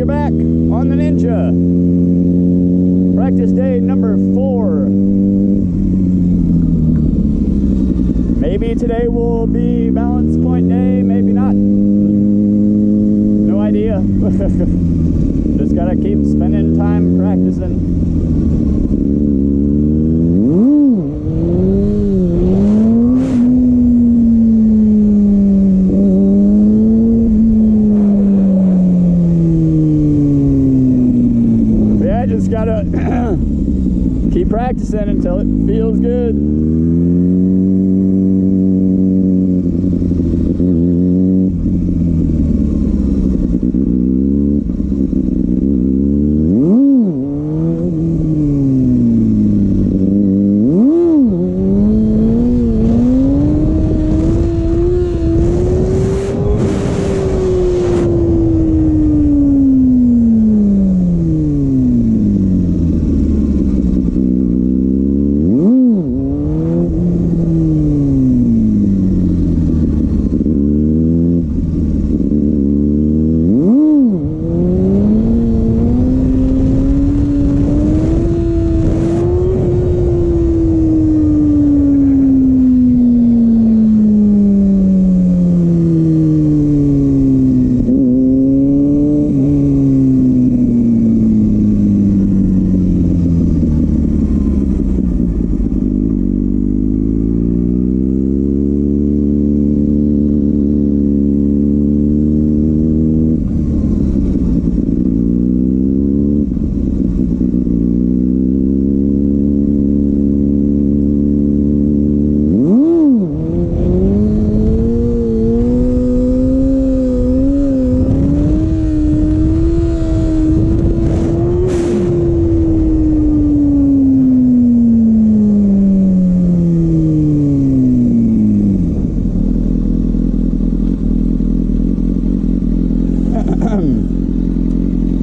you're back on the Ninja. Practice day number 4. Maybe today will be balance point day, maybe not. No idea. Just gotta keep spending time practicing. Just gotta keep practicing until it feels good.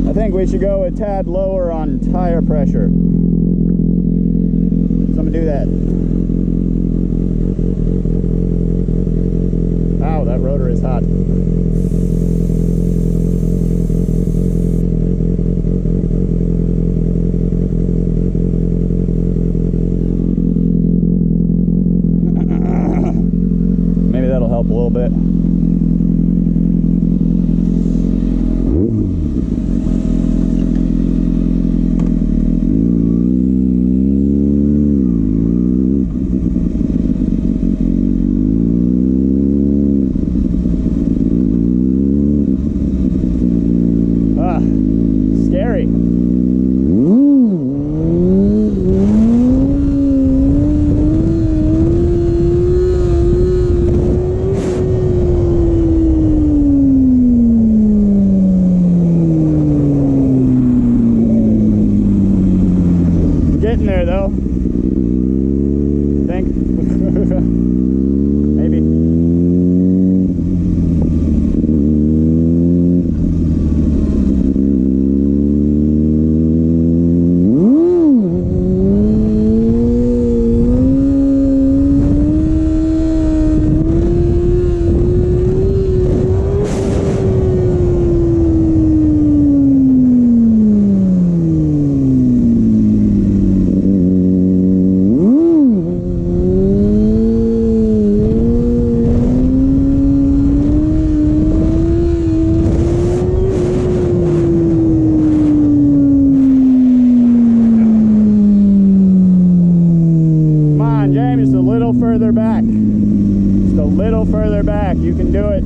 I think we should go a tad lower on tire pressure. So I'm gonna do that. Ow, that rotor is hot. Maybe that'll help a little bit. Scary. Getting there though. I think. Maybe. Just a little further back. Just a little further back. You can do it.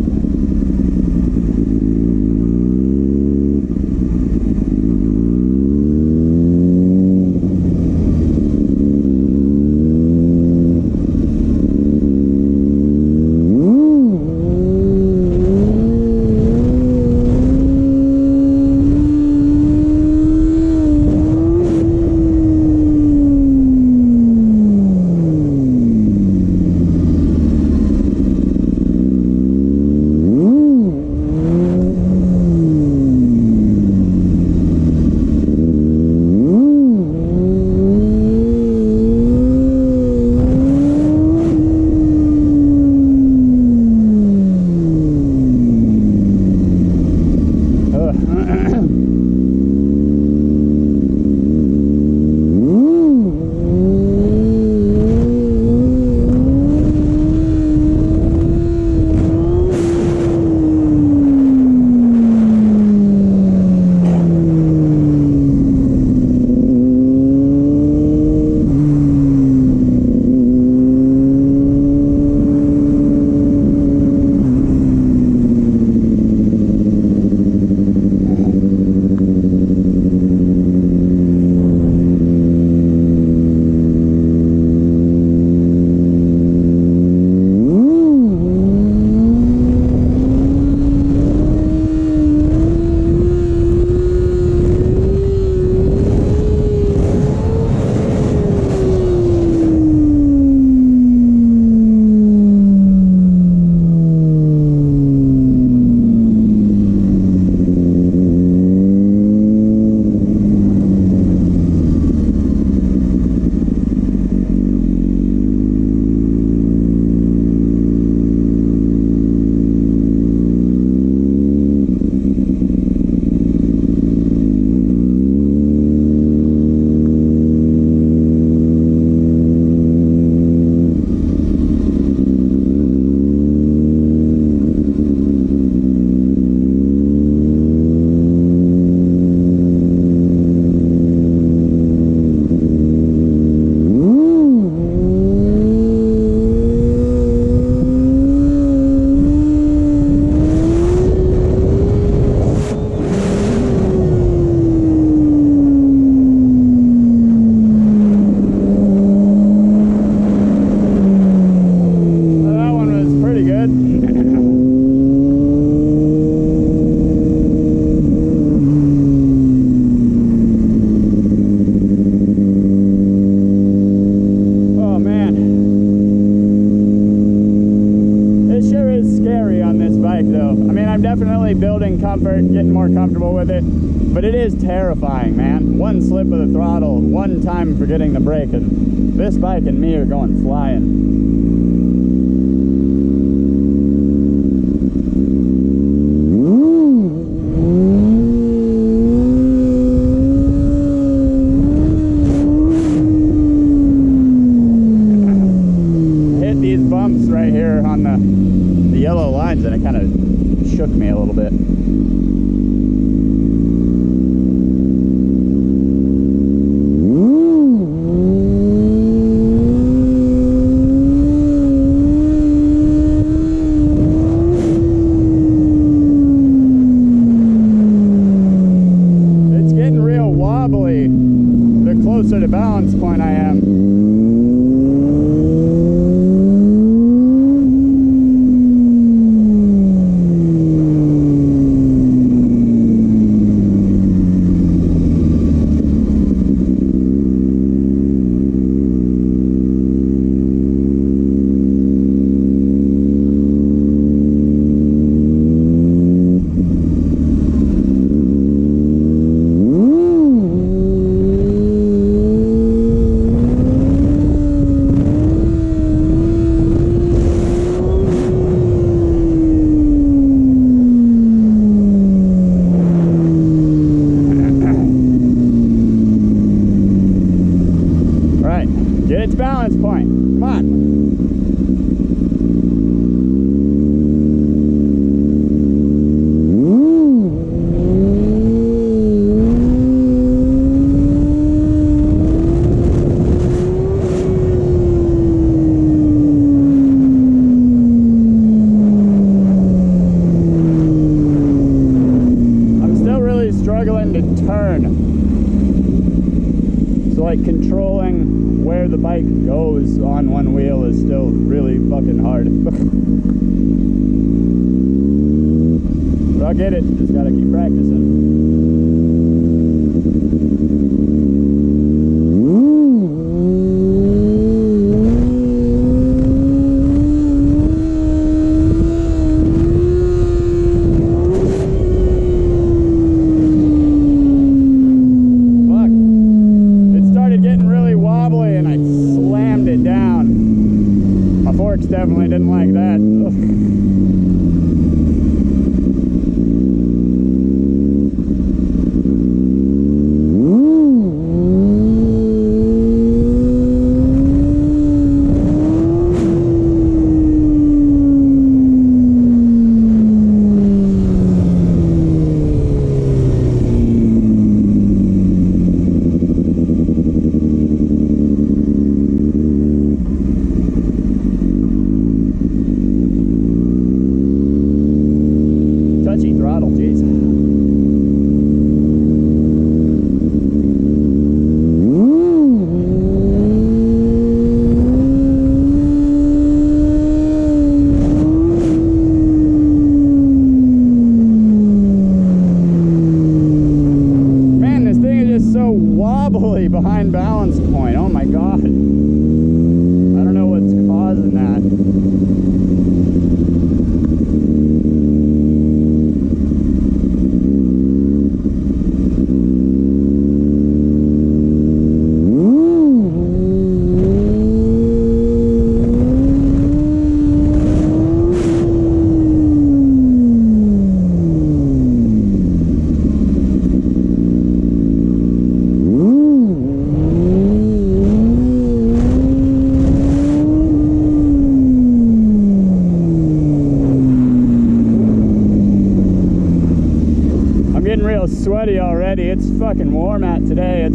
bike though. I mean, I'm definitely building comfort, getting more comfortable with it, but it is terrifying, man. One slip of the throttle, one time forgetting the brake, and this bike and me are going flying. Right here on the yellow lines, and it kind of shook me a little bit. It's getting real wobbly the closer to balance point I am. Get its balance point. Come on. I'm still really struggling to turn. So like controlling where the bike goes on one wheel is still really fucking hard. But I'll get it, just gotta keep practicing. Definitely didn't like that. Throttle, jeez. Man, this thing is just so wobbly behind balance point. Oh my god. I don't know what's causing that. Getting real sweaty already. It's fucking warm out today.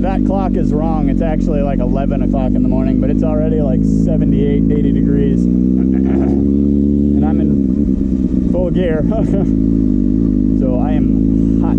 That clock is wrong. It's actually like 11 o'clock in the morning, but it's already like 78, 80 degrees. And I'm in full gear. So I am hot.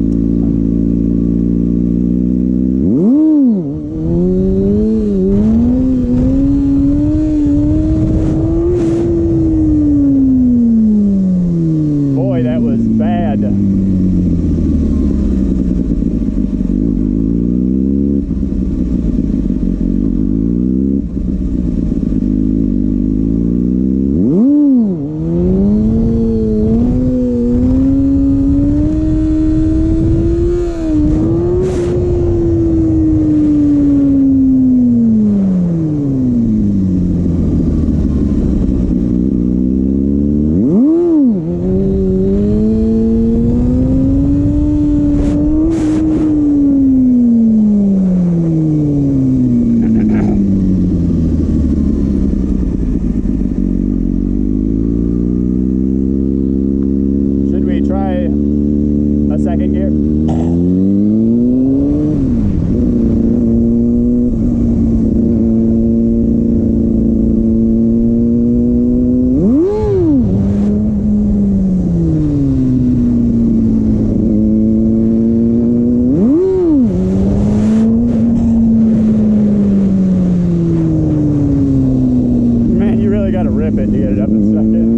it to get it up in second.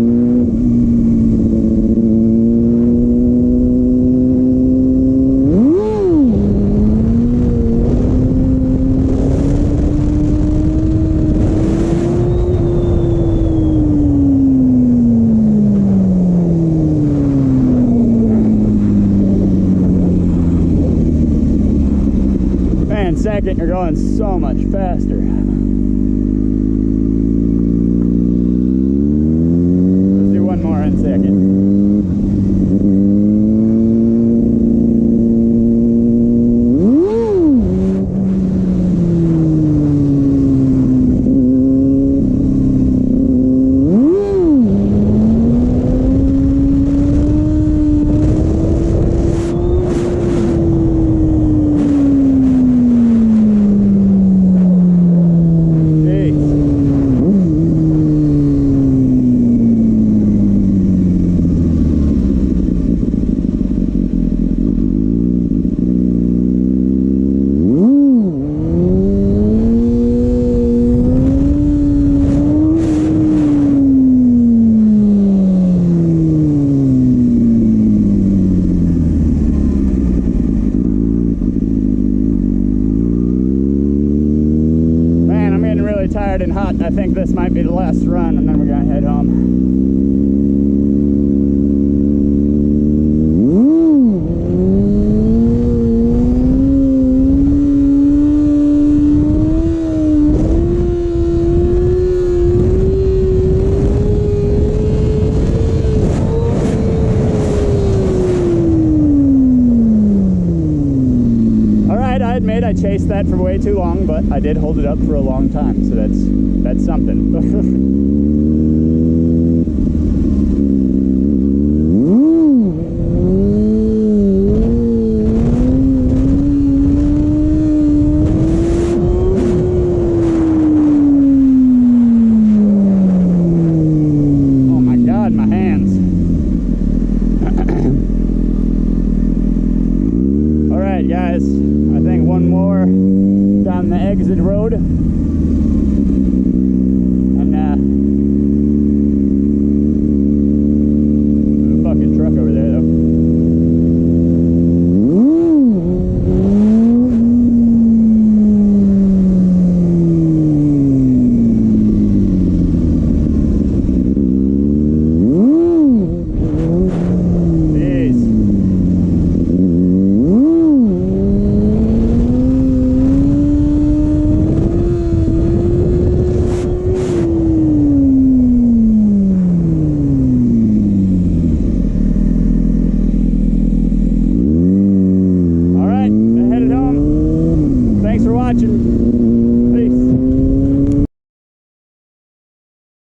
Second, you're going so much faster. Let's do one more in second. Tired and hot. I think this might be the last run, and then we're gonna head home. I chased that for way too long, but I did hold it up for a long time, so that's something. Oh my God, my hands. All right, guys. I think one more down the exit road, and there's a fucking truck over there though. Watching.